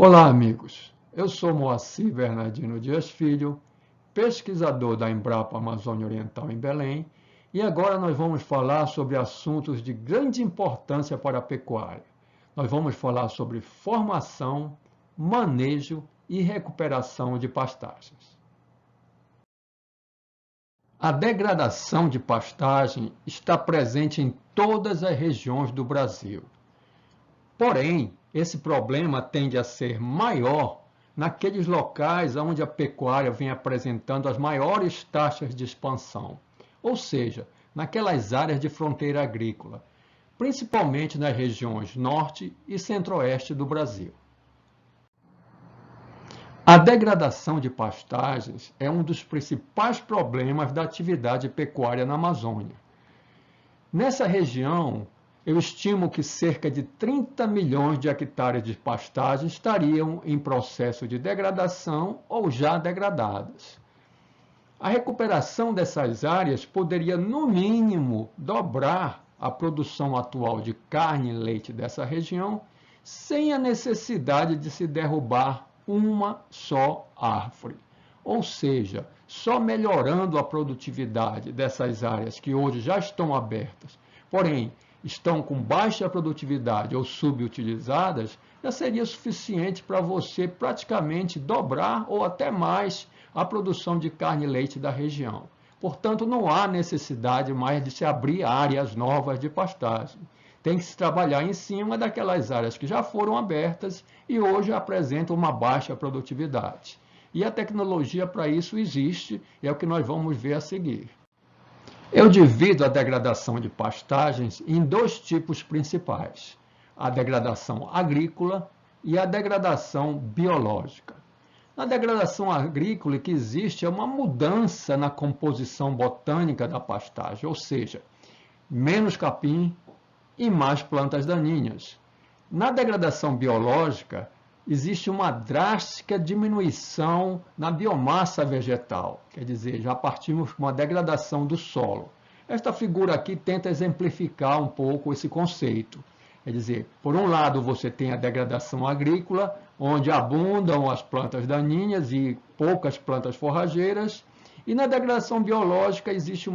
Olá, amigos. Eu sou Moacir Bernardino Dias Filho, pesquisador da Embrapa Amazônia Oriental em Belém, e agora nós vamos falar sobre assuntos de grande importância para a pecuária. Nós vamos falar sobre formação, manejo e recuperação de pastagens. A degradação de pastagem está presente em todas as regiões do Brasil. Porém, esse problema tende a ser maior naqueles locais onde a pecuária vem apresentando as maiores taxas de expansão, ou seja, naquelas áreas de fronteira agrícola, principalmente nas regiões norte e centro-oeste do Brasil. A degradação de pastagens é um dos principais problemas da atividade pecuária na Amazônia. Nessa região, eu estimo que cerca de 30 milhões de hectares de pastagem estariam em processo de degradação ou já degradadas. A recuperação dessas áreas poderia, no mínimo, dobrar a produção atual de carne e leite dessa região, sem a necessidade de se derrubar uma só árvore. Ou seja, só melhorando a produtividade dessas áreas que hoje já estão abertas, porém, estão com baixa produtividade ou subutilizadas, já seria suficiente para você praticamente dobrar ou até mais a produção de carne e leite da região. Portanto, não há necessidade mais de se abrir áreas novas de pastagem. Tem que se trabalhar em cima daquelas áreas que já foram abertas e hoje apresentam uma baixa produtividade. E a tecnologia para isso existe, e é o que nós vamos ver a seguir. Eu divido a degradação de pastagens em dois tipos principais: a degradação agrícola e a degradação biológica. Na degradação agrícola, o que existe é uma mudança na composição botânica da pastagem, ou seja, menos capim e mais plantas daninhas. Na degradação biológica, existe uma drástica diminuição na biomassa vegetal, quer dizer, já partimos com uma degradação do solo. Esta figura aqui tenta exemplificar um pouco esse conceito. Quer dizer, por um lado você tem a degradação agrícola, onde abundam as plantas daninhas e poucas plantas forrageiras, e na degradação biológica existe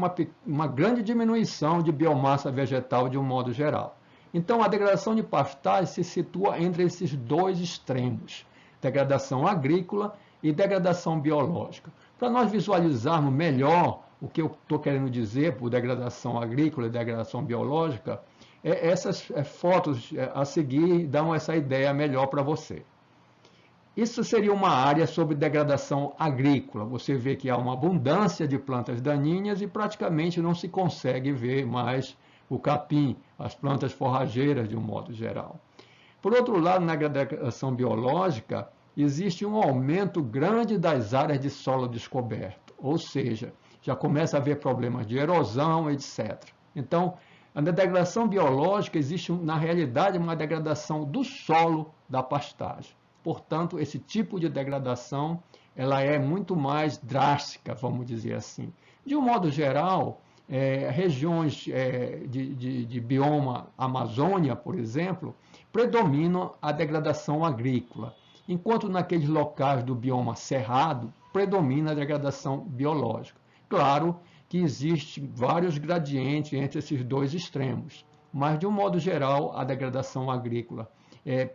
uma grande diminuição de biomassa vegetal de um modo geral. Então, a degradação de pastagem se situa entre esses dois extremos, degradação agrícola e degradação biológica. Para nós visualizarmos melhor o que eu estou querendo dizer por degradação agrícola e degradação biológica, essas fotos a seguir dão essa ideia melhor para você. Isso seria uma área sobre degradação agrícola. Você vê que há uma abundância de plantas daninhas e praticamente não se consegue ver mais o capim, as plantas forrageiras de um modo geral. Por outro lado, na degradação biológica, existe um aumento grande das áreas de solo descoberto, ou seja, já começa a haver problemas de erosão, etc. Então, na degradação biológica existe, na realidade, uma degradação do solo da pastagem. Portanto, esse tipo de degradação ela é muito mais drástica, vamos dizer assim. De um modo geral, regiões de bioma Amazônia, por exemplo, predominam a degradação agrícola, enquanto naqueles locais do bioma cerrado, predomina a degradação biológica. Claro que existem vários gradientes entre esses dois extremos, mas, de um modo geral, a degradação agrícola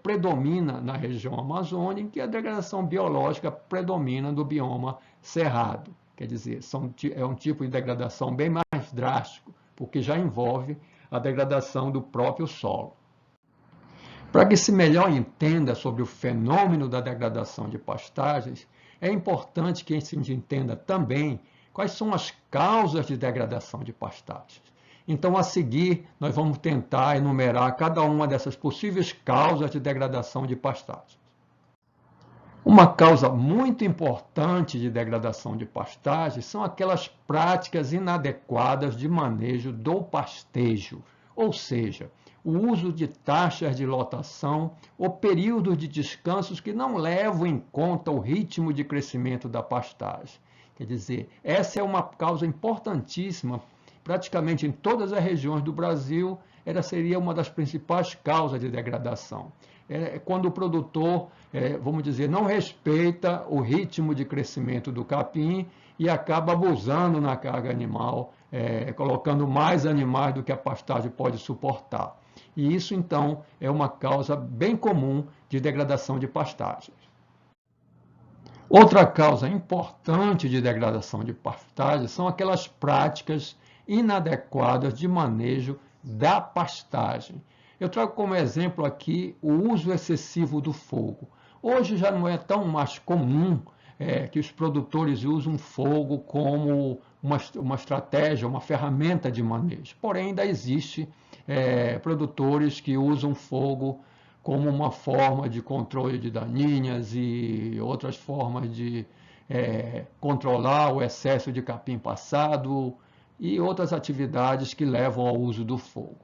predomina na região amazônica e a degradação biológica predomina no bioma cerrado. Quer dizer, é um tipo de degradação bem mais drástico, porque já envolve a degradação do próprio solo. Para que se melhor entenda sobre o fenômeno da degradação de pastagens, é importante que a gente entenda também quais são as causas de degradação de pastagens. Então, a seguir, nós vamos tentar enumerar cada uma dessas possíveis causas de degradação de pastagens. Uma causa muito importante de degradação de pastagens são aquelas práticas inadequadas de manejo do pastejo, ou seja, o uso de taxas de lotação ou períodos de descansos que não levam em conta o ritmo de crescimento da pastagem. Quer dizer, essa é uma causa importantíssima praticamente em todas as regiões do Brasil seria uma das principais causas de degradação. É quando o produtor, vamos dizer, não respeita o ritmo de crescimento do capim e acaba abusando na carga animal, colocando mais animais do que a pastagem pode suportar. E isso, então, é uma causa bem comum de degradação de pastagens. Outra causa importante de degradação de pastagem são aquelas práticas inadequadas de manejo da pastagem. Eu trago como exemplo aqui o uso excessivo do fogo. Hoje já não é tão mais comum que os produtores usam fogo como uma estratégia, uma ferramenta de manejo. Porém, ainda existe produtores que usam fogo como uma forma de controle de daninhas e outras formas de controlar o excesso de capim passado e outras atividades que levam ao uso do fogo.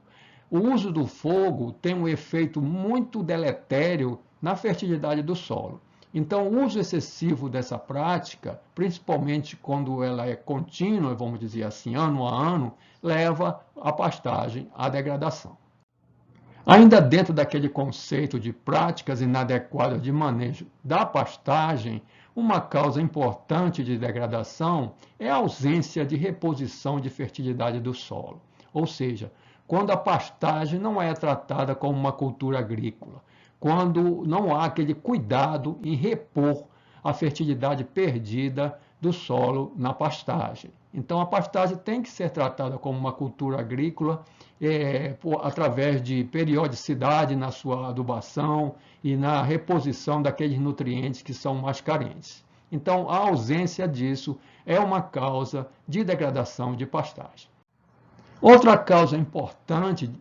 O uso do fogo tem um efeito muito deletério na fertilidade do solo. Então, o uso excessivo dessa prática, principalmente quando ela é contínua, vamos dizer assim, ano a ano, leva a pastagem à degradação. Ainda dentro daquele conceito de práticas inadequadas de manejo da pastagem, uma causa importante de degradação é a ausência de reposição de fertilidade do solo. Ou seja, quando a pastagem não é tratada como uma cultura agrícola, quando não há aquele cuidado em repor a fertilidade perdida do solo na pastagem. Então, a pastagem tem que ser tratada como uma cultura agrícola através de periodicidade na sua adubação e na reposição daqueles nutrientes que são mais carentes. Então, a ausência disso é uma causa de degradação de pastagem. Outra causa importante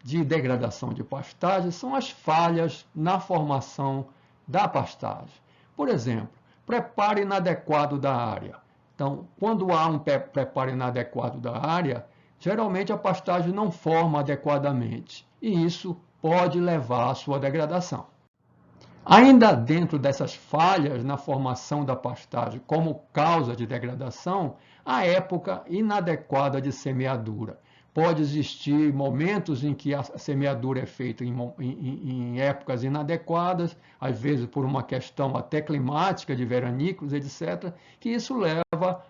de degradação de pastagem são as falhas na formação da pastagem. Por exemplo, preparo inadequado da área. Então, quando há um preparo inadequado da área, geralmente a pastagem não forma adequadamente e isso pode levar à sua degradação. Ainda dentro dessas falhas na formação da pastagem como causa de degradação, a época inadequada de semeadura. Pode existir momentos em que a semeadura é feita em épocas inadequadas, às vezes por uma questão até climática, de veranícolas, etc., que isso leva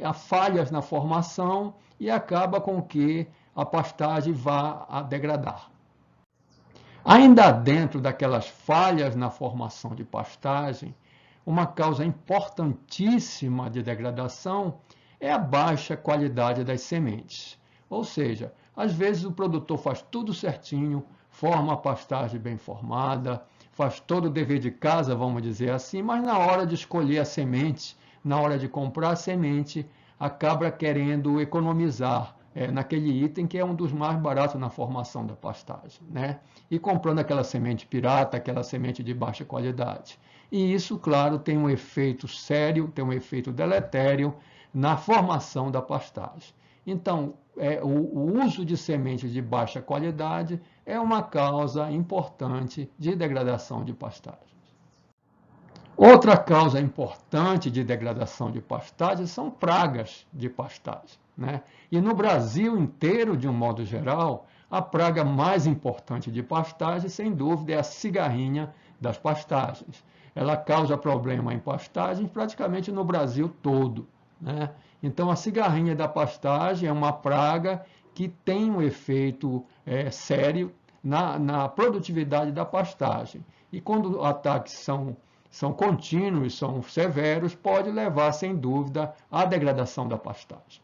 a falhas na formação e acaba com que a pastagem vá a degradar. Ainda dentro daquelas falhas na formação de pastagem, uma causa importantíssima de degradação é a baixa qualidade das sementes. Ou seja, às vezes o produtor faz tudo certinho, forma a pastagem bem formada, faz todo o dever de casa, vamos dizer assim, mas na hora de escolher a semente, na hora de comprar a semente, acaba querendo economizar naquele item que é um dos mais baratos na formação da pastagem, né? E comprando aquela semente pirata, aquela semente de baixa qualidade. E isso, claro, tem um efeito sério, tem um efeito deletério na formação da pastagem. Então, o uso de sementes de baixa qualidade é uma causa importante de degradação de pastagens. Outra causa importante de degradação de pastagem são pragas de pastagem, né? E no Brasil inteiro, de um modo geral, a praga mais importante de pastagem, sem dúvida, é a cigarrinha das pastagens. Ela causa problema em pastagens praticamente no Brasil todo, né? Então, a cigarrinha da pastagem é uma praga que tem um efeito sério na produtividade da pastagem. E quando ataques são contínuos, são severos, pode levar, sem dúvida, à degradação da pastagem.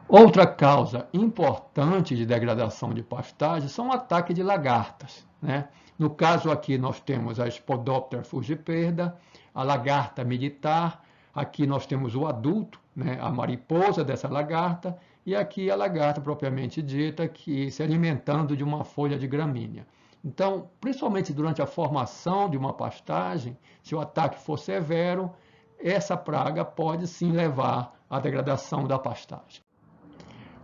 Outra causa importante de degradação de pastagem são o ataque de lagartas, né? No caso aqui nós temos a Spodoptera fugiperda, a lagarta militar, aqui nós temos o adulto, né, a mariposa dessa lagarta, e aqui a lagarta propriamente dita, que se alimentando de uma folha de gramínea. Então, principalmente durante a formação de uma pastagem, se o ataque for severo, essa praga pode sim levar à degradação da pastagem.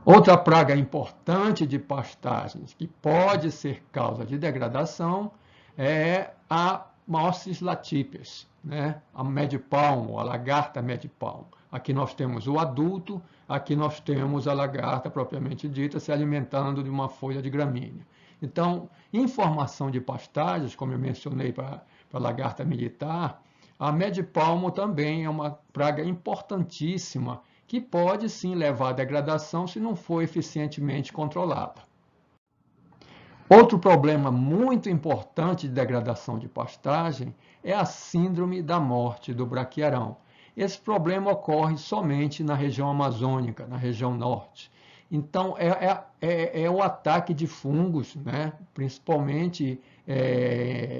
Outra praga importante de pastagens que pode ser causa de degradação é a Mossis latípeus, né? A medipalmo, a lagarta medipalmo. Aqui nós temos o adulto, aqui nós temos a lagarta propriamente dita se alimentando de uma folha de gramínea. Então, em formação de pastagens, como eu mencionei para a lagarta militar, a médio-palmo também é uma praga importantíssima que pode sim levar à degradação se não for eficientemente controlada. Outro problema muito importante de degradação de pastagem é a síndrome da morte do braquiarão. Esse problema ocorre somente na região amazônica, na região norte. Então, é o ataque de fungos, né? Principalmente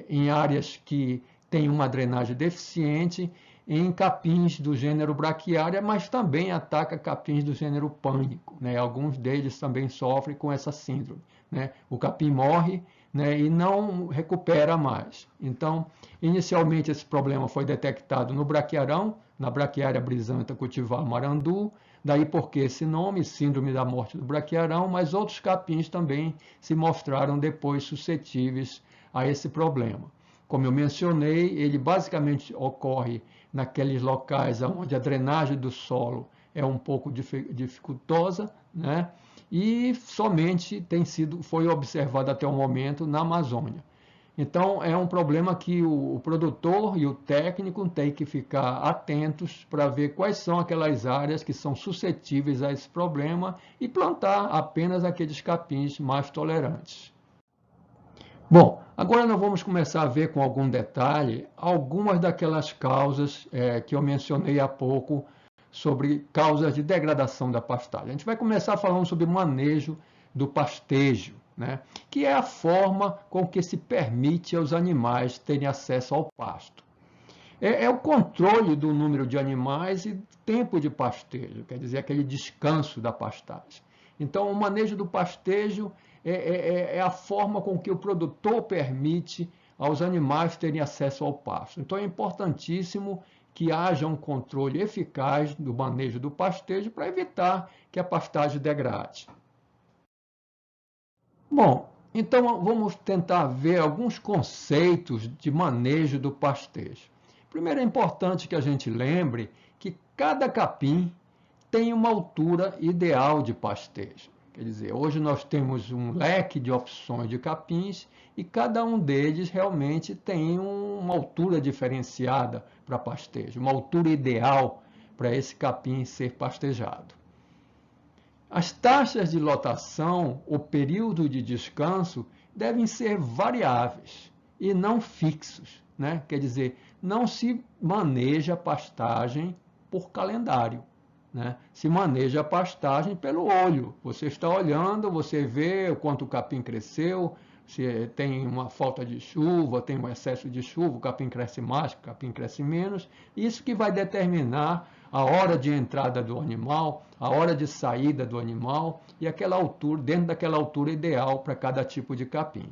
em áreas que têm uma drenagem deficiente, em capins do gênero Braquiária, mas também ataca capins do gênero Pânico, né? Alguns deles também sofrem com essa síndrome, né? O capim morre, né, e não recupera mais. Então, inicialmente esse problema foi detectado no braquiarão, na Braquiária brisanta cultivar marandu, daí porque esse nome, síndrome da morte do braquiarão, mas outros capins também se mostraram depois suscetíveis a esse problema. Como eu mencionei, ele basicamente ocorre naqueles locais onde a drenagem do solo é um pouco dificultosa, né? E somente foi observado até o momento na Amazônia. Então, é um problema que o produtor e o técnico têm que ficar atentos para ver quais são aquelas áreas que são suscetíveis a esse problema e plantar apenas aqueles capins mais tolerantes. Bom, agora nós vamos começar a ver com algum detalhe algumas daquelas causas que eu mencionei há pouco sobre causas de degradação da pastagem. A gente vai começar falando sobre o manejo do pastejo, né? Que é a forma com que se permite aos animais terem acesso ao pasto. É o controle do número de animais e tempo de pastejo, quer dizer, aquele descanso da pastagem. Então, o manejo do pastejo é a forma com que o produtor permite aos animais terem acesso ao pasto. Então, é importantíssimo que haja um controle eficaz do manejo do pastejo para evitar que a pastagem degrade. Bom, então vamos tentar ver alguns conceitos de manejo do pastejo. Primeiro é importante que a gente lembre que cada capim tem uma altura ideal de pastejo. Quer dizer, hoje nós temos um leque de opções de capins e cada um deles realmente tem uma altura diferenciada para pastejo, uma altura ideal para esse capim ser pastejado. As taxas de lotação, o período de descanso, devem ser variáveis e não fixos, né? Quer dizer, não se maneja a pastagem por calendário, né? Se maneja a pastagem pelo olho. Você está olhando, você vê o quanto o capim cresceu, se tem uma falta de chuva, tem um excesso de chuva, o capim cresce mais, o capim cresce menos. Isso que vai determinar a hora de entrada do animal, a hora de saída do animal e aquela altura, dentro daquela altura ideal para cada tipo de capim.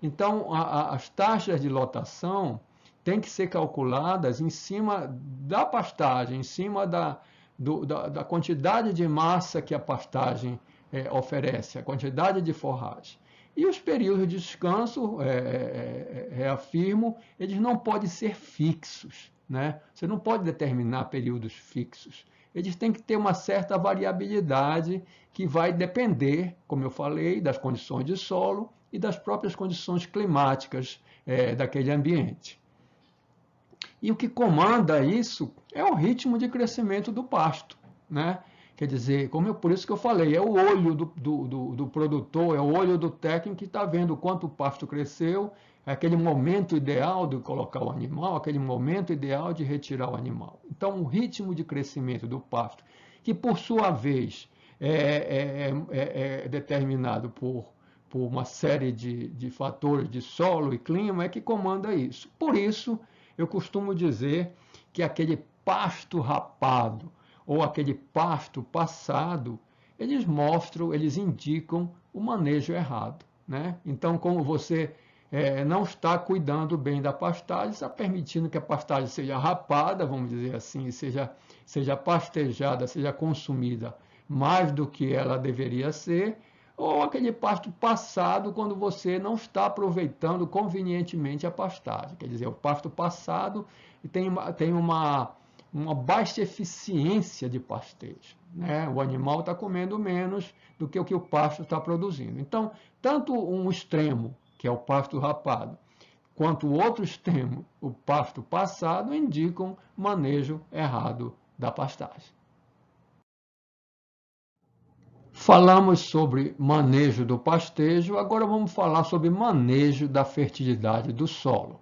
Então, as taxas de lotação têm que ser calculadas em cima da pastagem, em cima da quantidade de massa que a pastagem oferece, a quantidade de forragem. E os períodos de descanso, reafirmo, eles não podem ser fixos, né? Você não pode determinar períodos fixos. Eles têm que ter uma certa variabilidade que vai depender, como eu falei, das condições de solo e das próprias condições climáticas daquele ambiente. E o que comanda isso é o ritmo de crescimento do pasto, né? Quer dizer, por isso que eu falei, é o olho do produtor, é o olho do técnico que está vendo quanto o pasto cresceu, é aquele momento ideal de colocar o animal, aquele momento ideal de retirar o animal. Então, o ritmo de crescimento do pasto, que por sua vez é determinado por uma série de fatores de solo e clima, é que comanda isso. Por isso, eu costumo dizer que aquele pasto rapado ou aquele pasto passado, eles indicam o manejo errado, né? Então, como você não está cuidando bem da pastagem, está permitindo que a pastagem seja rapada, vamos dizer assim, seja pastejada, seja consumida mais do que ela deveria ser, ou aquele pasto passado quando você não está aproveitando convenientemente a pastagem. Quer dizer, o pasto passado tem uma baixa eficiência de pastejo, né? O animal está comendo menos do que o pasto está produzindo. Então, tanto um extremo, que é o pasto rapado, quanto o outro extremo, o pasto passado, indicam manejo errado da pastagem. Falamos sobre manejo do pastejo, agora vamos falar sobre manejo da fertilidade do solo.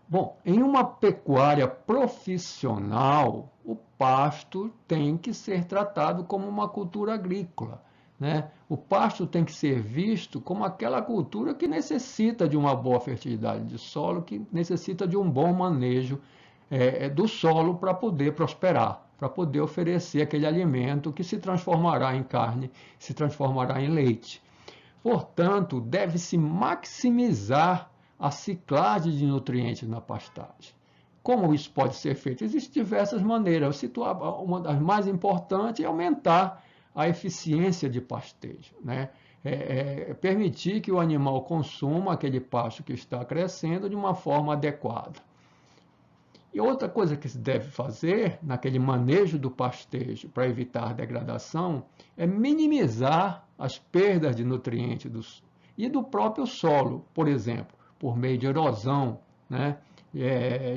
Bom, em uma pecuária profissional, o pasto tem que ser tratado como uma cultura agrícola, né? O pasto tem que ser visto como aquela cultura que necessita de uma boa fertilidade de solo, que necessita de um bom manejo do solo para poder prosperar, para poder oferecer aquele alimento que se transformará em carne, se transformará em leite. Portanto, deve-se maximizar a ciclagem de nutrientes na pastagem. Como isso pode ser feito? Existem diversas maneiras. Uma das mais importantes é aumentar a eficiência de pastejo, né? Permitir que o animal consuma aquele pasto que está crescendo de uma forma adequada. E outra coisa que se deve fazer naquele manejo do pastejo para evitar degradação é minimizar as perdas de nutrientes e do próprio solo, por exemplo, por meio de erosão, né?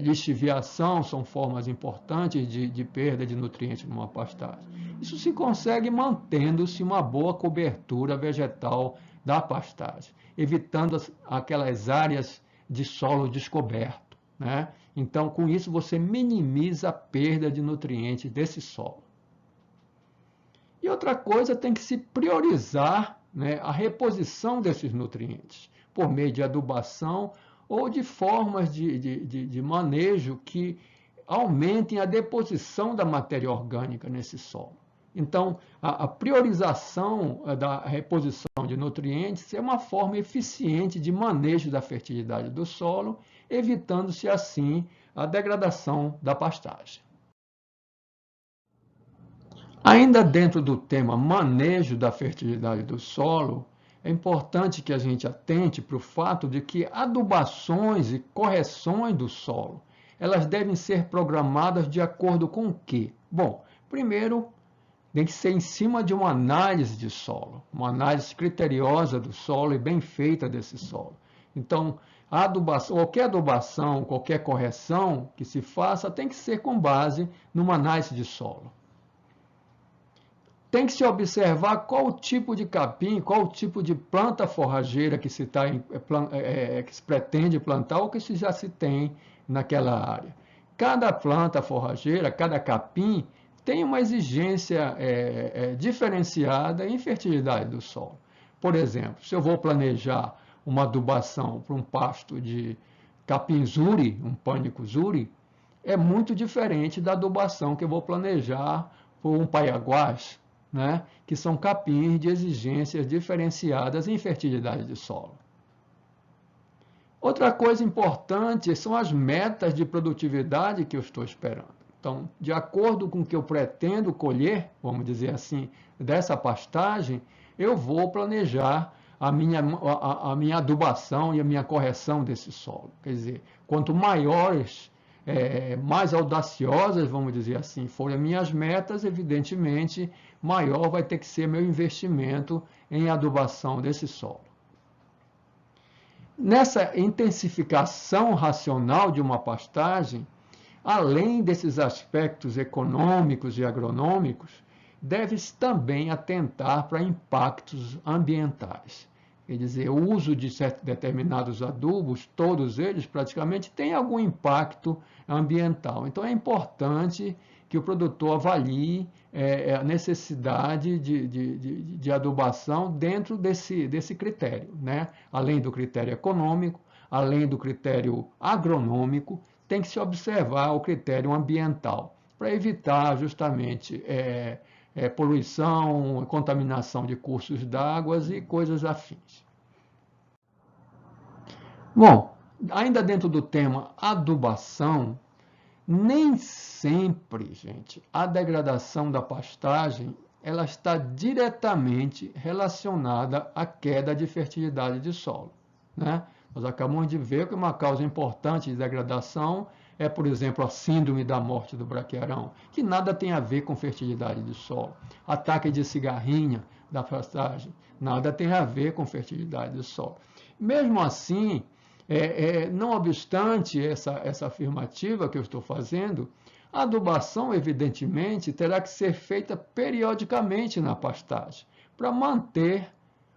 Lixiviação são formas importantes de perda de nutrientes numa pastagem. Isso se consegue mantendo-se uma boa cobertura vegetal da pastagem, evitando aquelas áreas de solo descoberto, né? Então, com isso, você minimiza a perda de nutrientes desse solo. E outra coisa, tem que se priorizar, né, a reposição desses nutrientes, por meio de adubação ou de formas de manejo que aumentem a deposição da matéria orgânica nesse solo. Então, a priorização da reposição de nutrientes é uma forma eficiente de manejo da fertilidade do solo, evitando-se assim a degradação da pastagem. Ainda dentro do tema manejo da fertilidade do solo, é importante que a gente atente para o fato de que adubações e correções do solo, elas devem ser programadas de acordo com o quê? Bom, primeiro, tem que ser em cima de uma análise de solo, uma análise criteriosa do solo e bem feita desse solo. Então, qualquer adubação, qualquer correção que se faça, tem que ser com base numa análise de solo. Tem que se observar qual o tipo de capim, qual o tipo de planta forrageira que se pretende plantar ou que já se tem naquela área. Cada planta forrageira, cada capim, tem uma exigência diferenciada em fertilidade do solo. Por exemplo, se eu vou planejar uma adubação para um pasto de capim-zuri, um pânico-zuri, é muito diferente da adubação que eu vou planejar por um paiaguás, né, que são capins de exigências diferenciadas em fertilidade de solo. Outra coisa importante são as metas de produtividade que eu estou esperando. Então, de acordo com o que eu pretendo colher, vamos dizer assim, dessa pastagem, eu vou planejar a minha adubação e a minha correção desse solo. Quer dizer, quanto maiores, mais audaciosas, vamos dizer assim, forem as minhas metas, evidentemente, maior vai ter que ser meu investimento em adubação desse solo. Nessa intensificação racional de uma pastagem, além desses aspectos econômicos e agronômicos, deve-se também atentar para impactos ambientais. Quer dizer, o uso de determinados adubos, todos eles praticamente têm algum impacto ambiental. Então, é importante que o produtor avalie a necessidade de adubação dentro desse critério, né? Além do critério econômico, além do critério agronômico, tem que se observar o critério ambiental, para evitar justamente poluição, contaminação de cursos d'água e coisas afins. Bom, ainda dentro do tema adubação, nem sempre, gente, a degradação da pastagem ela está diretamente relacionada à queda de fertilidade de solo, né? Nós acabamos de ver que uma causa importante de degradação é, por exemplo, a síndrome da morte do braquiarão, que nada tem a ver com fertilidade do solo. Ataque de cigarrinha da pastagem, nada tem a ver com fertilidade do solo. Mesmo assim, não obstante essa afirmativa que eu estou fazendo, a adubação, evidentemente, terá que ser feita periodicamente na pastagem, para manter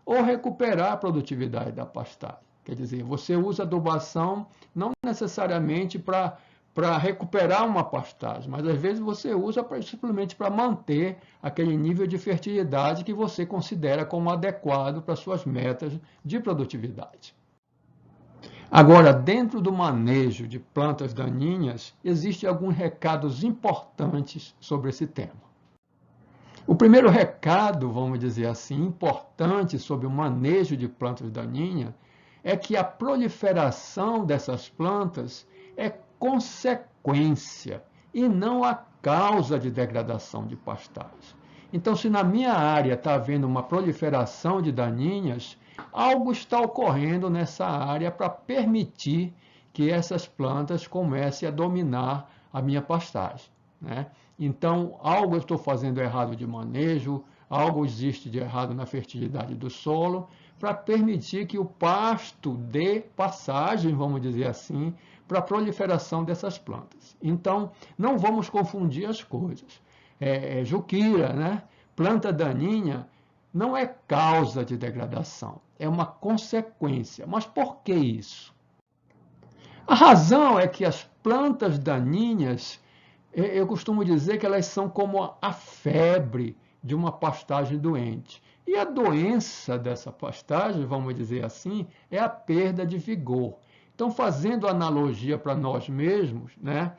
ou recuperar a produtividade da pastagem. Quer dizer, você usa adubação não necessariamente para recuperar uma pastagem, mas às vezes você usa simplesmente para manter aquele nível de fertilidade que você considera como adequado para suas metas de produtividade. Agora, dentro do manejo de plantas daninhas, existem alguns recados importantes sobre esse tema. O primeiro recado, vamos dizer assim, importante sobre o manejo de plantas daninhas é que a proliferação dessas plantas é consequência e não a causa de degradação de pastagem. Então, se na minha área está havendo uma proliferação de daninhas, algo está ocorrendo nessa área para permitir que essas plantas comecem a dominar a minha pastagem, né? Então, algo eu estou fazendo errado de manejo, algo existe de errado na fertilidade do solo, para permitir que o pasto dê passagem, vamos dizer assim, para a proliferação dessas plantas. Então, não vamos confundir as coisas. Juquira, né? Planta daninha, não é causa de degradação, é uma consequência. Mas por que isso? A razão é que as plantas daninhas, eu costumo dizer que elas são como a febre de uma pastagem doente. E a doença dessa pastagem, vamos dizer assim, é a perda de vigor. Então, fazendo analogia para nós mesmos, né?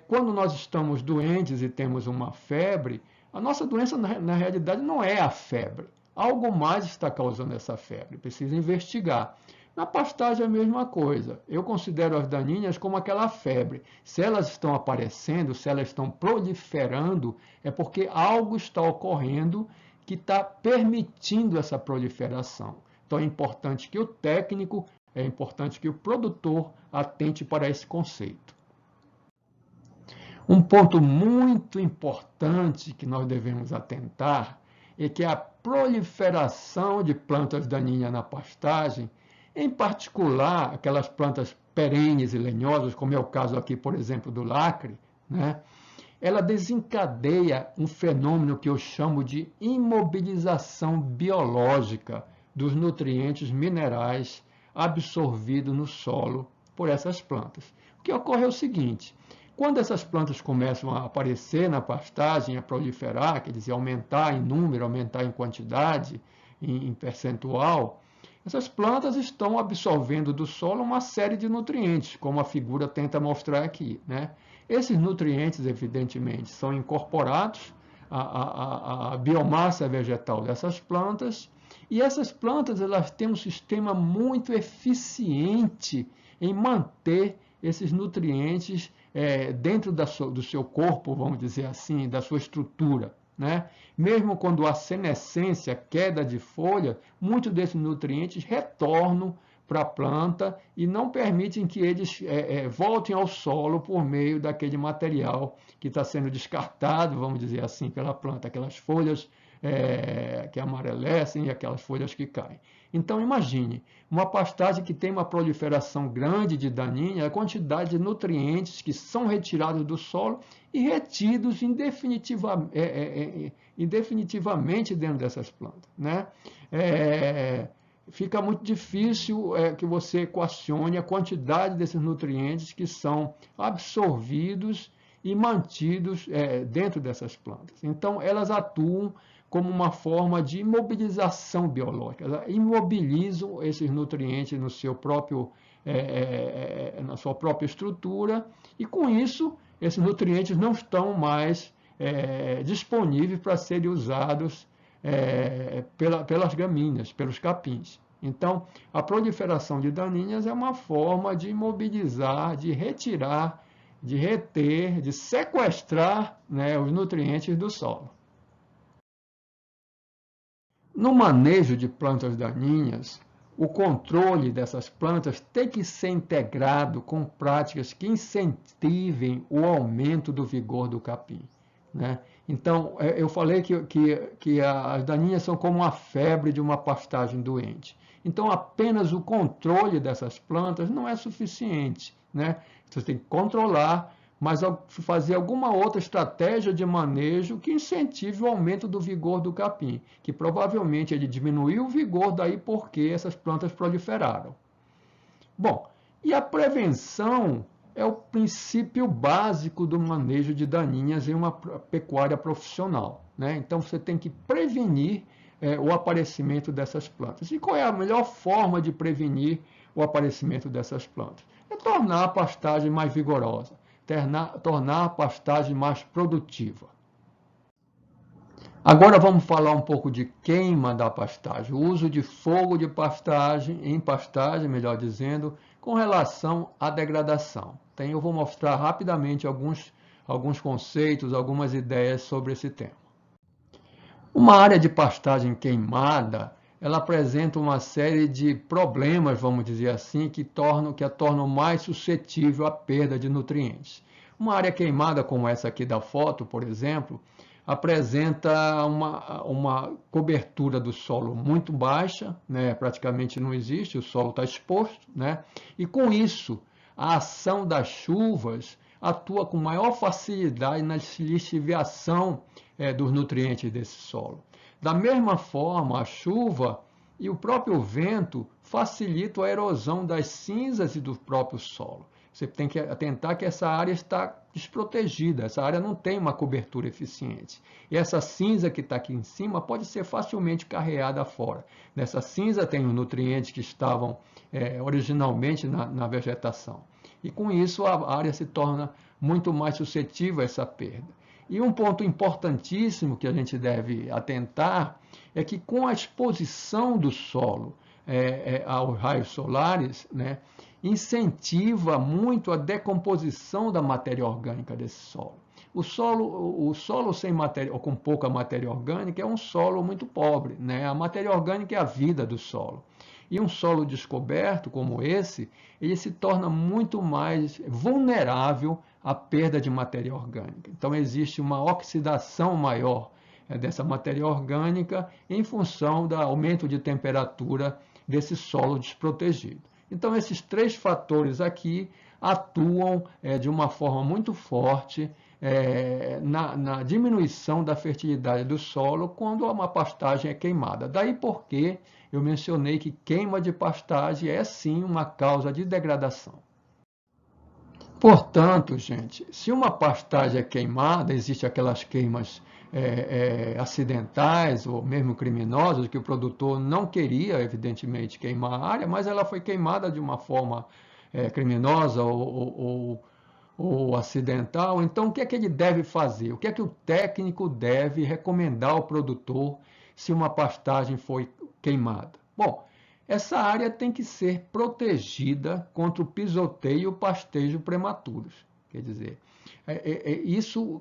Quando nós estamos doentes e temos uma febre, a nossa doença, na realidade, não é a febre. Algo mais está causando essa febre, precisa investigar. Na pastagem é a mesma coisa. Eu considero as daninhas como aquela febre. Se elas estão aparecendo, se elas estão proliferando, é porque algo está ocorrendo que está permitindo essa proliferação. Então é importante que o técnico, é importante que o produtor atente para esse conceito. Um ponto muito importante que nós devemos atentar é que a proliferação de plantas daninhas na pastagem, em particular aquelas plantas perenes e lenhosas, como é o caso aqui, por exemplo, do lacre, né? Ela desencadeia um fenômeno que eu chamo de imobilização biológica dos nutrientes minerais absorvidos no solo por essas plantas. O que ocorre é o seguinte: quando essas plantas começam a aparecer na pastagem, a proliferar, quer dizer, aumentar em número, aumentar em quantidade, em percentual, essas plantas estão absorvendo do solo uma série de nutrientes, como a figura tenta mostrar aqui, né? Esses nutrientes, evidentemente, são incorporados à biomassa vegetal dessas plantas, e essas plantas elas têm um sistema muito eficiente em manter esses nutrientes dentro do seu corpo, vamos dizer assim, da sua estrutura, né? Mesmo quando há senescência, queda de folha, muitos desses nutrientes retornam para a planta e não permitem que eles voltem ao solo por meio daquele material que está sendo descartado, vamos dizer assim, pela planta, aquelas folhas que amarelecem e aquelas folhas que caem. Então, imagine, uma pastagem que tem uma proliferação grande de daninha, a quantidade de nutrientes que são retirados do solo e retidos indefinitivamente dentro dessas plantas, né? Fica muito difícil que você equacione a quantidade desses nutrientes que são absorvidos e mantidos dentro dessas plantas. Então, elas atuam como uma forma de imobilização biológica. Elas imobilizam esses nutrientes no seu próprio, na sua própria estrutura e, com isso, esses nutrientes não estão mais disponíveis para serem usados pelas gramíneas, pelos capins. Então, a proliferação de daninhas é uma forma de imobilizar, de retirar, de reter, de sequestrar, né, os nutrientes do solo. No manejo de plantas daninhas, o controle dessas plantas tem que ser integrado com práticas que incentivem o aumento do vigor do capim, né? Então, eu falei que as daninhas são como a febre de uma pastagem doente. Então, apenas o controle dessas plantas não é suficiente, né? Você tem que controlar, mas fazer alguma outra estratégia de manejo que incentive o aumento do vigor do capim, que provavelmente ele diminuiu o vigor daí porque essas plantas proliferaram. Bom, e a prevenção é o princípio básico do manejo de daninhas em uma pecuária profissional, né? Então você tem que prevenir o aparecimento dessas plantas. E qual é a melhor forma de prevenir o aparecimento dessas plantas? É tornar a pastagem mais vigorosa, tornar a pastagem mais produtiva. Agora vamos falar um pouco de queima da pastagem, o uso de fogo de pastagem, em pastagem, melhor dizendo, com relação à degradação. Então, eu vou mostrar rapidamente alguns conceitos, algumas ideias sobre esse tema. Uma área de pastagem queimada, ela apresenta uma série de problemas, vamos dizer assim, que a tornam mais suscetível à perda de nutrientes. Uma área queimada como essa aqui da foto, por exemplo, apresenta uma cobertura do solo muito baixa, né? Praticamente não existe, o solo está exposto, né? E com isso, a ação das chuvas atua com maior facilidade na lixiviação dos nutrientes desse solo. Da mesma forma, a chuva e o próprio vento facilitam a erosão das cinzas e do próprio solo. Você tem que atentar que essa área está desprotegida, essa área não tem uma cobertura eficiente. E essa cinza que está aqui em cima pode ser facilmente carreada fora. Nessa cinza tem os nutrientes que estavam originalmente na vegetação. E com isso a área se torna muito mais suscetível a essa perda. E um ponto importantíssimo que a gente deve atentar é que com a exposição do solo aos raios solares, né, incentiva muito a decomposição da matéria orgânica desse solo. O solo sem matéria, ou com pouca matéria orgânica é um solo muito pobre, né? A matéria orgânica é a vida do solo. E um solo descoberto como esse, ele se torna muito mais vulnerável à perda de matéria orgânica. Então existe uma oxidação maior dessa matéria orgânica em função do aumento de temperatura desse solo desprotegido. Então, esses três fatores aqui atuam de uma forma muito forte na diminuição da fertilidade do solo quando uma pastagem é queimada. Daí porque eu mencionei que queima de pastagem é sim uma causa de degradação. Portanto, gente, se uma pastagem é queimada, existem aquelas queimas acidentais ou mesmo criminosas, que o produtor não queria, evidentemente, queimar a área, mas ela foi queimada de uma forma criminosa ou acidental. Então, o que é que ele deve fazer? O que é que o técnico deve recomendar ao produtor se uma pastagem foi queimada? Bom, essa área tem que ser protegida contra o pisoteio e o pastejo prematuros. Quer dizer,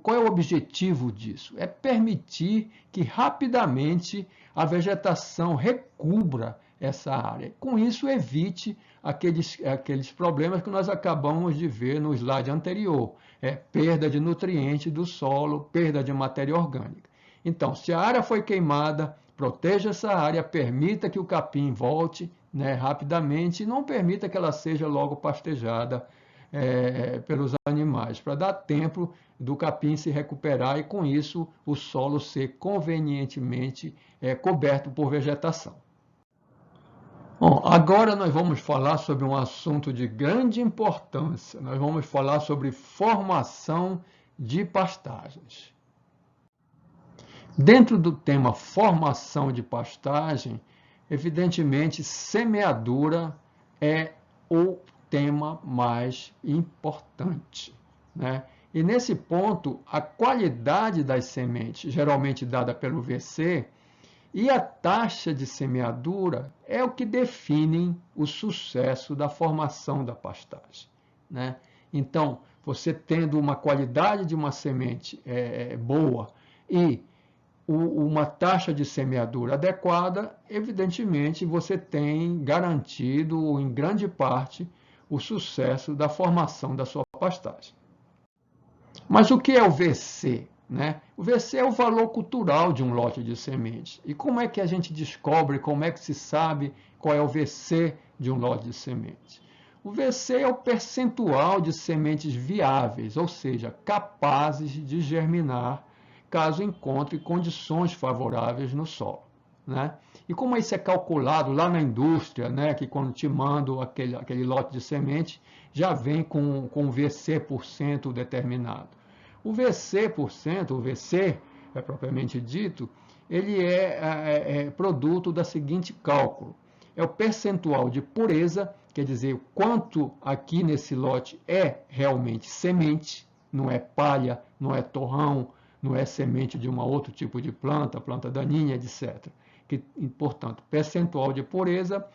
qual é o objetivo disso? É permitir que rapidamente a vegetação recubra essa área. Com isso, evite aqueles problemas que nós acabamos de ver no slide anterior. Perda de nutrientes do solo, perda de matéria orgânica. Então, se a área foi queimada, proteja essa área, permita que o capim volte rapidamente e não permita que ela seja logo pastejada pelos animais, para dar tempo do capim se recuperar e, com isso, o solo ser convenientemente coberto por vegetação. Bom, agora nós vamos falar sobre um assunto de grande importância. Nós vamos falar sobre formação de pastagens. Dentro do tema formação de pastagem, evidentemente, semeadura é o tema mais importante, né? E nesse ponto, a qualidade das sementes, geralmente dada pelo VC, e a taxa de semeadura é o que definem o sucesso da formação da pastagem, né? Então, você tendo uma qualidade de uma semente boa e uma taxa de semeadura adequada, evidentemente você tem garantido, em grande parte, o sucesso da formação da sua pastagem. Mas o que é o VC? Né? O VC é o valor cultural de um lote de sementes. E como é que a gente descobre, como é que se sabe qual é o VC de um lote de sementes? O VC é o percentual de sementes viáveis, ou seja, capazes de germinar, caso encontre condições favoráveis no solo. Né? E como isso é calculado lá na indústria, né, que quando te mando aquele lote de semente, já vem com VC% determinado. O VC%, o VC, é propriamente dito, ele é produto da seguinte cálculo. É o percentual de pureza, quer dizer, o quanto aqui nesse lote é realmente semente, não é palha, não é torrão, não é semente de um outro tipo de planta, planta daninha, etc. Portanto, percentual de pureza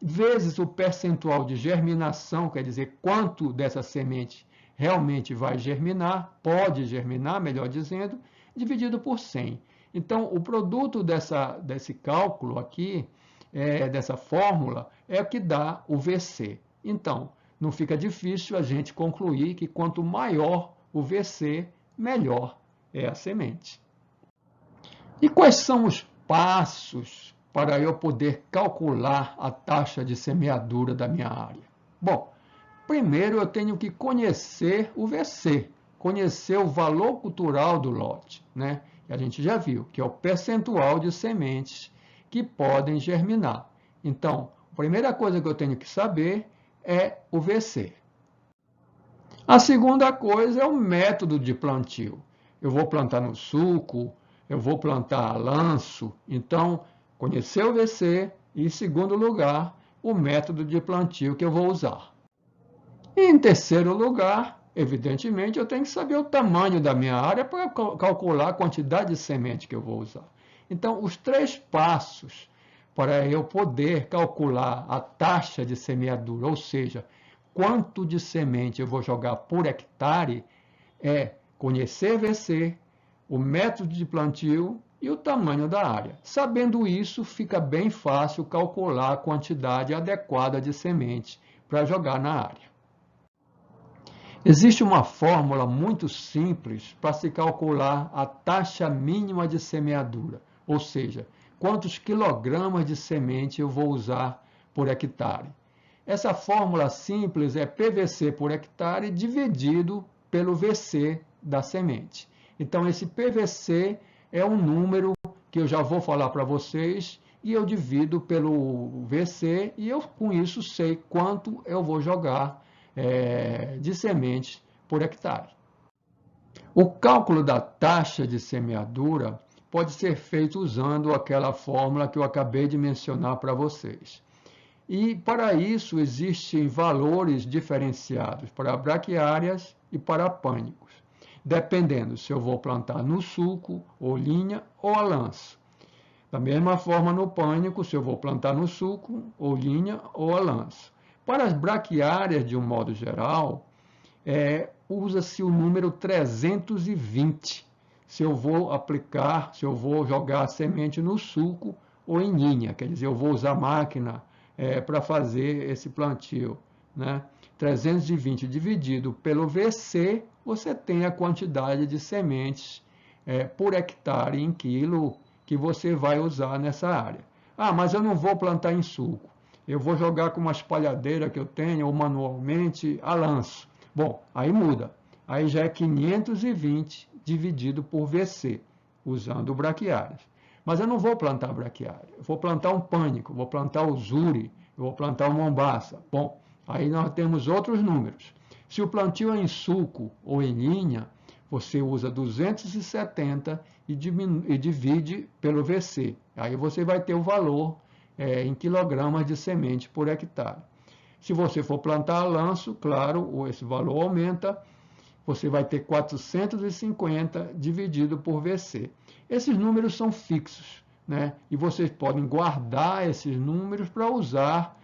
vezes o percentual de germinação, quer dizer, quanto dessa semente realmente vai germinar, pode germinar, melhor dizendo, dividido por 100. Então, o produto desse cálculo aqui, dessa fórmula, é o que dá o VC. Então, não fica difícil a gente concluir que quanto maior o VC, melhor é a semente. E quais são os passos para eu poder calcular a taxa de semeadura da minha área? Bom, primeiro eu tenho que conhecer o VC, conhecer o valor cultural do lote, né? E a gente já viu que é o percentual de sementes que podem germinar. Então, a primeira coisa que eu tenho que saber é o VC. A segunda coisa é o método de plantio. Eu vou plantar no sulco, eu vou plantar a lanço, então conhecer o VC e, em segundo lugar, o método de plantio que eu vou usar. E, em terceiro lugar, evidentemente, eu tenho que saber o tamanho da minha área para calcular a quantidade de semente que eu vou usar. Então, os 3 passos para eu poder calcular a taxa de semeadura, ou seja, quanto de semente eu vou jogar por hectare, é conhecer VC, o método de plantio e o tamanho da área. Sabendo isso, fica bem fácil calcular a quantidade adequada de semente para jogar na área. Existe uma fórmula muito simples para se calcular a taxa mínima de semeadura, ou seja, quantos quilogramas de semente eu vou usar por hectare. Essa fórmula simples é PVC por hectare dividido pelo VC da semente. Então, esse PVC é um número que eu já vou falar para vocês e eu divido pelo VC e eu, com isso, sei quanto eu vou jogar de semente por hectare. O cálculo da taxa de semeadura pode ser feito usando aquela fórmula que eu acabei de mencionar para vocês. E, para isso, existem valores diferenciados para braquiárias e para pânicos, dependendo se eu vou plantar no sulco, ou linha, ou a lanço. Da mesma forma, no pânico, se eu vou plantar no sulco, ou linha, ou a lanço. Para as braquiárias, de um modo geral, usa-se o número 320, se eu vou aplicar, se eu vou jogar a semente no sulco ou em linha, quer dizer, eu vou usar máquina para fazer esse plantio. Né? 320 dividido pelo VC, você tem a quantidade de sementes por hectare em quilo que você vai usar nessa área. Ah, mas eu não vou plantar em sulco. Eu vou jogar com uma espalhadeira que eu tenho, ou manualmente, a lanço. Bom, aí muda. Aí já é 520 dividido por VC, usando braquiárias. Mas eu não vou plantar braquiária. Eu vou plantar um pânico, vou plantar o zuri, eu vou plantar o mombaça. Bom, aí nós temos outros números. Se o plantio é em sulco ou em linha, você usa 270 e divide pelo VC. Aí você vai ter o valor em quilogramas de semente por hectare. Se você for plantar a lanço, claro, esse valor aumenta, você vai ter 450 dividido por VC. Esses números são fixos, né? E vocês podem guardar esses números para usar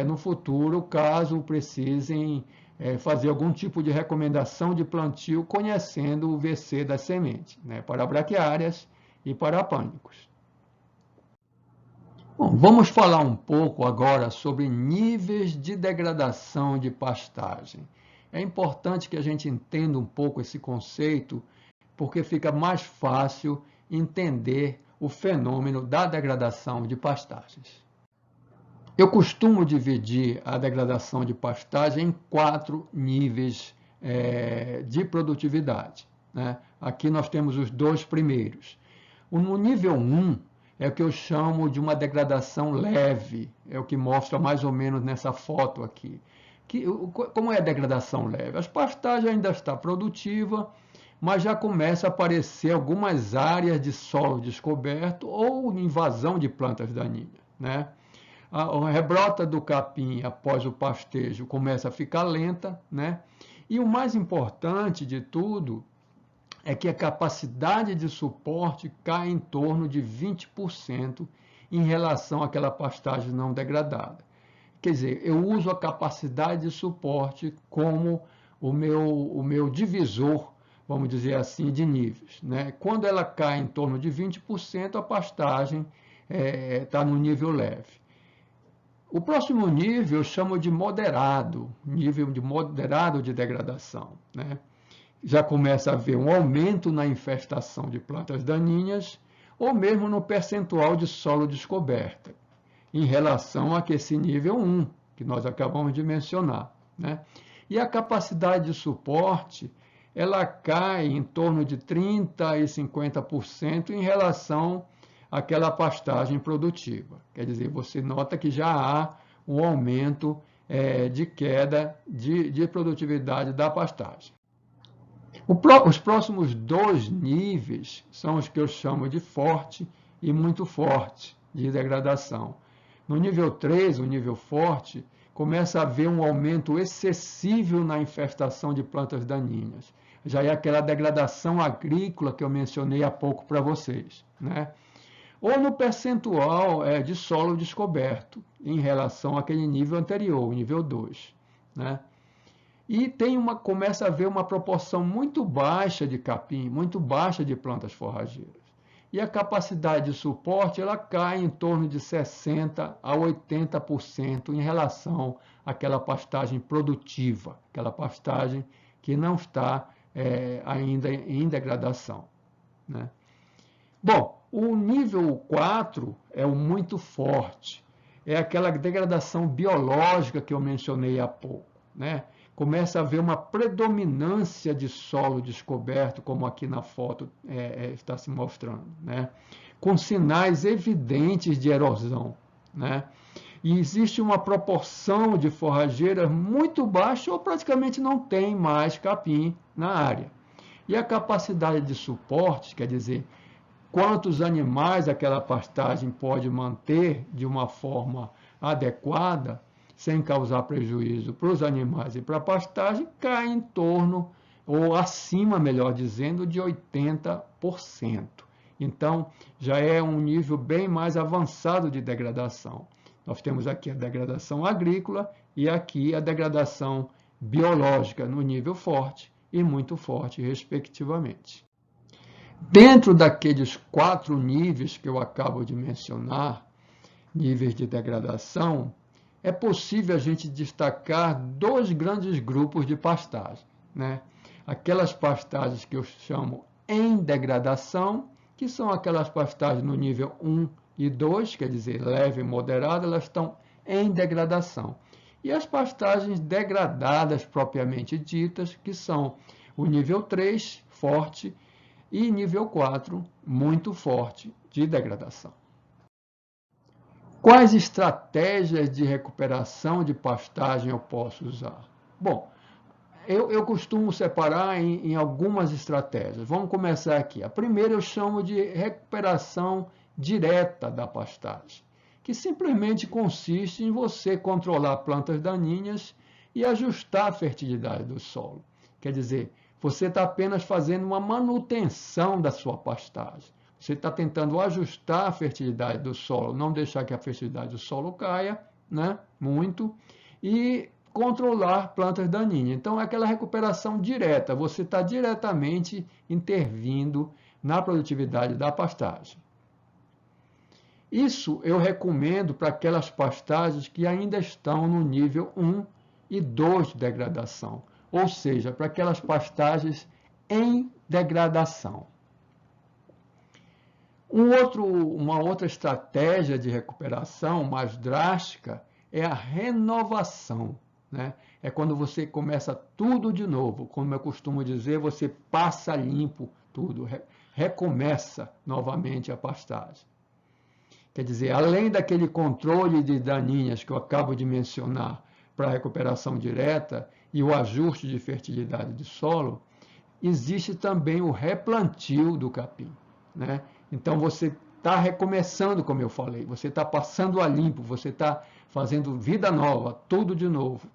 no futuro, caso precisem fazer algum tipo de recomendação de plantio conhecendo o VC da semente, né? Para braquiárias e parapânicos. Bom, vamos falar um pouco agora sobre níveis de degradação de pastagem. É importante que a gente entenda um pouco esse conceito, porque fica mais fácil entender o fenômeno da degradação de pastagens. Eu costumo dividir a degradação de pastagem em 4 níveis de produtividade, né? Aqui nós temos os 2 primeiros. No nível 1 é o que eu chamo de uma degradação leve, é o que mostra mais ou menos nessa foto aqui. Como é a degradação leve? As pastagens ainda estão produtivas, mas já começa a aparecer algumas áreas de solo descoberto ou invasão de plantas daninhas, né? A rebrota do capim após o pastejo começa a ficar lenta, né? E o mais importante de tudo é que a capacidade de suporte cai em torno de 20% em relação àquela pastagem não degradada. Quer dizer, eu uso a capacidade de suporte como o meu divisor, vamos dizer assim, de níveis, né? Quando ela cai em torno de 20%, a pastagem está no nível leve. O próximo nível eu chamo de moderado, nível de moderado de degradação, né? Já começa a haver um aumento na infestação de plantas daninhas ou mesmo no percentual de solo descoberta, em relação a esse nível 1, que nós acabamos de mencionar, né? E a capacidade de suporte, ela cai em torno de 30% e 50% em relação àquela pastagem produtiva. Quer dizer, você nota que já há um aumento de queda de produtividade da pastagem. Os próximos 2 níveis são os que eu chamo de forte e muito forte de degradação. No nível 3, o nível forte, começa a haver um aumento excessivo na infestação de plantas daninhas. Já é aquela degradação agrícola que eu mencionei há pouco para vocês, né? Ou no percentual de solo descoberto, em relação àquele nível anterior, o nível 2, né? E começa a haver uma proporção muito baixa de capim, muito baixa de plantas forrageiras. E a capacidade de suporte ela cai em torno de 60% a 80% em relação àquela pastagem produtiva, aquela pastagem que não está ainda em degradação, né? Bom, o nível 4 é o muito forte, é aquela degradação biológica que eu mencionei há pouco, né? Começa a haver uma predominância de solo descoberto, como aqui na foto está se mostrando, né? Com sinais evidentes de erosão, né? E existe uma proporção de forrageiras muito baixa ou praticamente não tem mais capim na área. E a capacidade de suporte, quer dizer, quantos animais aquela pastagem pode manter de uma forma adequada, sem causar prejuízo para os animais e para a pastagem, cai em torno, ou acima, melhor dizendo, de 80%. Então, já é um nível bem mais avançado de degradação. Nós temos aqui a degradação agrícola e aqui a degradação biológica no nível forte e muito forte, respectivamente. Dentro daqueles 4 níveis que eu acabo de mencionar, níveis de degradação, é possível a gente destacar 2 grandes grupos de pastagem, né? Aquelas pastagens que eu chamo em degradação, que são aquelas pastagens no nível 1 e 2, quer dizer, leve e moderada, elas estão em degradação. E as pastagens degradadas propriamente ditas, que são o nível 3, forte, e nível 4, muito forte de degradação. Quais estratégias de recuperação de pastagem eu posso usar? Bom, eu costumo separar em algumas estratégias. Vamos começar aqui. A primeira eu chamo de recuperação direta da pastagem, que simplesmente consiste em você controlar plantas daninhas e ajustar a fertilidade do solo. Quer dizer, você está apenas fazendo uma manutenção da sua pastagem. Você está tentando ajustar a fertilidade do solo, não deixar que a fertilidade do solo caia, né, muito, e controlar plantas daninhas. Então, é aquela recuperação direta, você está diretamente intervindo na produtividade da pastagem. Isso eu recomendo para aquelas pastagens que ainda estão no nível 1 e 2 de degradação, ou seja, para aquelas pastagens em degradação. Uma outra estratégia de recuperação mais drástica é a renovação, né? É quando você começa tudo de novo, como eu costumo dizer, você passa limpo tudo, recomeça novamente a pastagem. Quer dizer, além daquele controle de daninhas que eu acabo de mencionar para a recuperação direta e o ajuste de fertilidade de solo, existe também o replantio do capim, né? Então você está recomeçando, como eu falei, você está passando a limpo, você está fazendo vida nova, tudo de novo,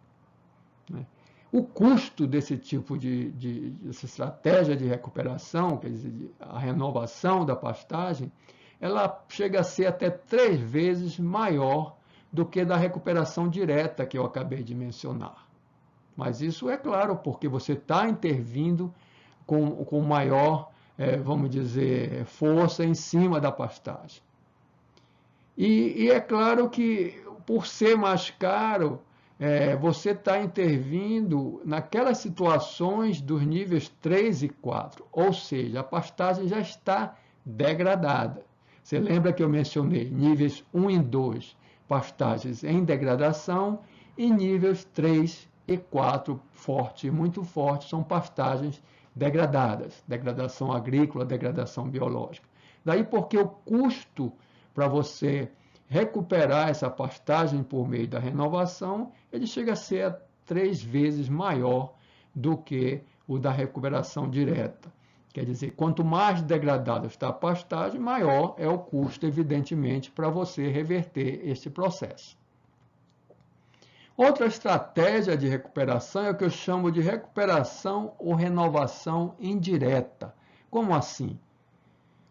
né? O custo desse tipo dessa estratégia de recuperação, quer dizer, a renovação da pastagem, ela chega a ser até 3 vezes maior do que da recuperação direta que eu acabei de mencionar. Mas isso é claro, porque você está intervindo com maior, vamos dizer, força em cima da pastagem. E é claro que, por ser mais caro, você está intervindo naquelas situações dos níveis 3 e 4, ou seja, a pastagem já está degradada. Você lembra que eu mencionei níveis 1 e 2, pastagens em degradação, e níveis 3 e 4, forte, muito forte, são pastagens degradadas, degradação agrícola, degradação biológica. Daí porque o custo para você recuperar essa pastagem por meio da renovação, ele chega a ser 3 vezes maior do que o da recuperação direta. Quer dizer, quanto mais degradada está a pastagem, maior é o custo, evidentemente, para você reverter este processo. Outra estratégia de recuperação é o que eu chamo de recuperação ou renovação indireta. Como assim?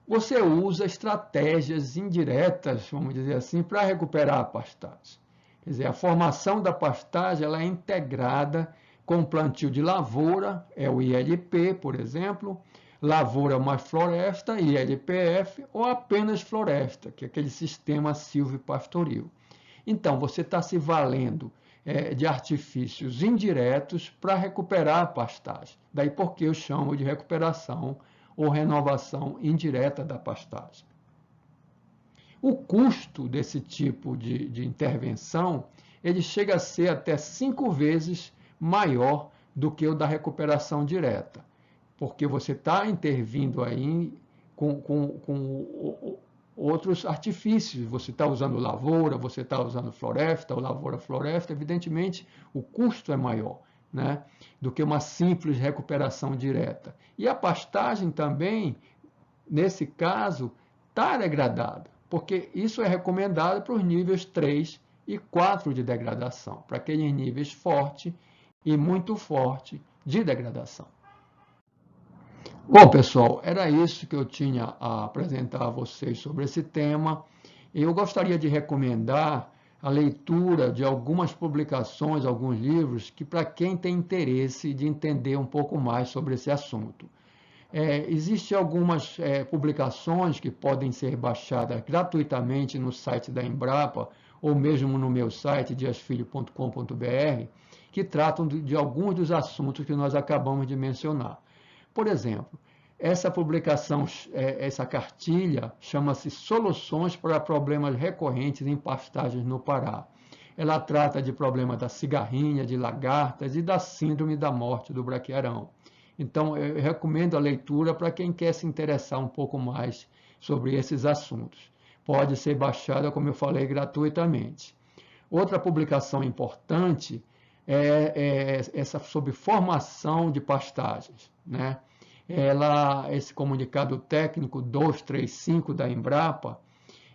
Você usa estratégias indiretas, vamos dizer assim, para recuperar a pastagem. Quer dizer, a formação da pastagem ela é integrada com o plantio de lavoura, é o ILP, por exemplo, lavoura mais floresta, ILPF, ou apenas floresta, que é aquele sistema silvopastoril. Então, você está se valendo de artifícios indiretos para recuperar a pastagem. Daí porque eu chamo de recuperação ou renovação indireta da pastagem. O custo desse tipo de intervenção, ele chega a ser até 5 vezes maior do que o da recuperação direta, porque você está intervindo aí com outros artifícios. Você está usando lavoura, você está usando floresta, ou lavoura-floresta, evidentemente o custo é maior, né, do que uma simples recuperação direta. E a pastagem também, nesse caso, está degradada, porque isso é recomendado para os níveis 3 e 4 de degradação, para aqueles níveis forte e muito forte de degradação. Bom, pessoal, era isso que eu tinha a apresentar a vocês sobre esse tema. Eu gostaria de recomendar a leitura de algumas publicações, alguns livros, que para quem tem interesse de entender um pouco mais sobre esse assunto. Existem algumas publicações que podem ser baixadas gratuitamente no site da Embrapa, ou mesmo no meu site, diasfilho.com.br, que tratam de alguns dos assuntos que nós acabamos de mencionar. Por exemplo, essa publicação, essa cartilha, chama-se Soluções para Problemas Recorrentes em Pastagens no Pará. Ela trata de problemas da cigarrinha, de lagartas e da síndrome da morte do braquiarão. Então, eu recomendo a leitura para quem quer se interessar um pouco mais sobre esses assuntos. Pode ser baixada, como eu falei, gratuitamente. Outra publicação importante é essa sobre formação de pastagens, né? Esse comunicado técnico 235 da Embrapa,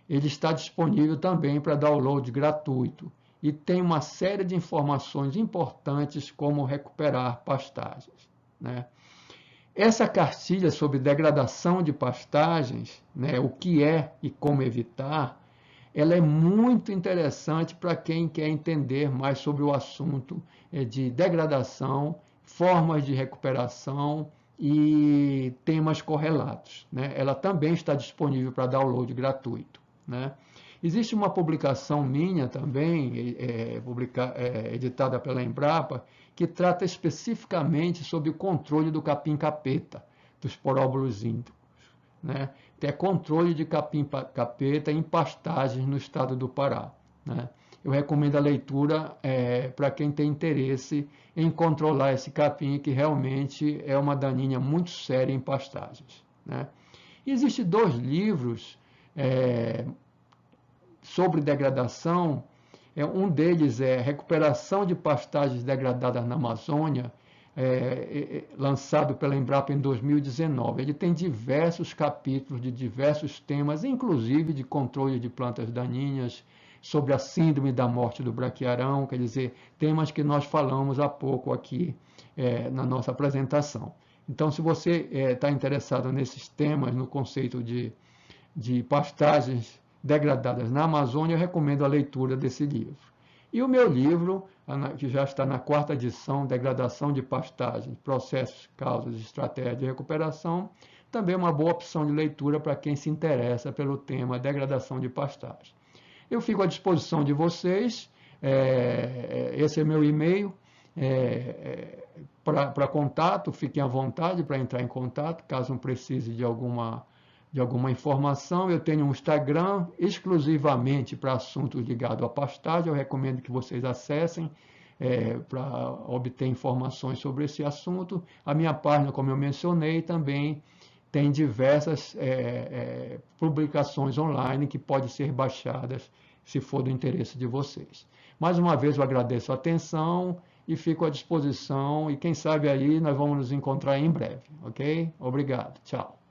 ele está disponível também para download gratuito e tem uma série de informações importantes como recuperar pastagens, né? Essa cartilha sobre degradação de pastagens, né, o que é e como evitar, ela é muito interessante para quem quer entender mais sobre o assunto de degradação, formas de recuperação e temas correlatos, né? Ela também está disponível para download gratuito, né? Existe uma publicação minha também, editada pela Embrapa, que trata especificamente sobre o controle do capim-capeta, dos poróbulos índicos, né? É controle de capim-capeta em pastagens no estado do Pará, né? Eu recomendo a leitura para quem tem interesse em controlar esse capim, que realmente é uma daninha muito séria em pastagens, né? Existem 2 livros sobre degradação. Um deles é Recuperação de Pastagens Degradadas na Amazônia, lançado pela Embrapa em 2019. Ele tem diversos capítulos de diversos temas, inclusive de controle de plantas daninhas, sobre a síndrome da morte do braquiarão, quer dizer, temas que nós falamos há pouco aqui na nossa apresentação. Então, se você está interessado nesses temas, no conceito de pastagens degradadas na Amazônia, eu recomendo a leitura desse livro. E o meu livro, que já está na 4ª edição, Degradação de Pastagens, Processos, Causas e Estratégias de Recuperação, também é uma boa opção de leitura para quem se interessa pelo tema degradação de pastagens. Eu fico à disposição de vocês, esse é meu e-mail, para contato, fiquem à vontade para entrar em contato, caso precise de alguma informação. Eu tenho um Instagram exclusivamente para assuntos ligados à pastagem, eu recomendo que vocês acessem para obter informações sobre esse assunto. A minha página, como eu mencionei, também tem diversas publicações online que podem ser baixadas se for do interesse de vocês. Mais uma vez eu agradeço a atenção e fico à disposição, e quem sabe aí nós vamos nos encontrar em breve, ok? Obrigado, tchau.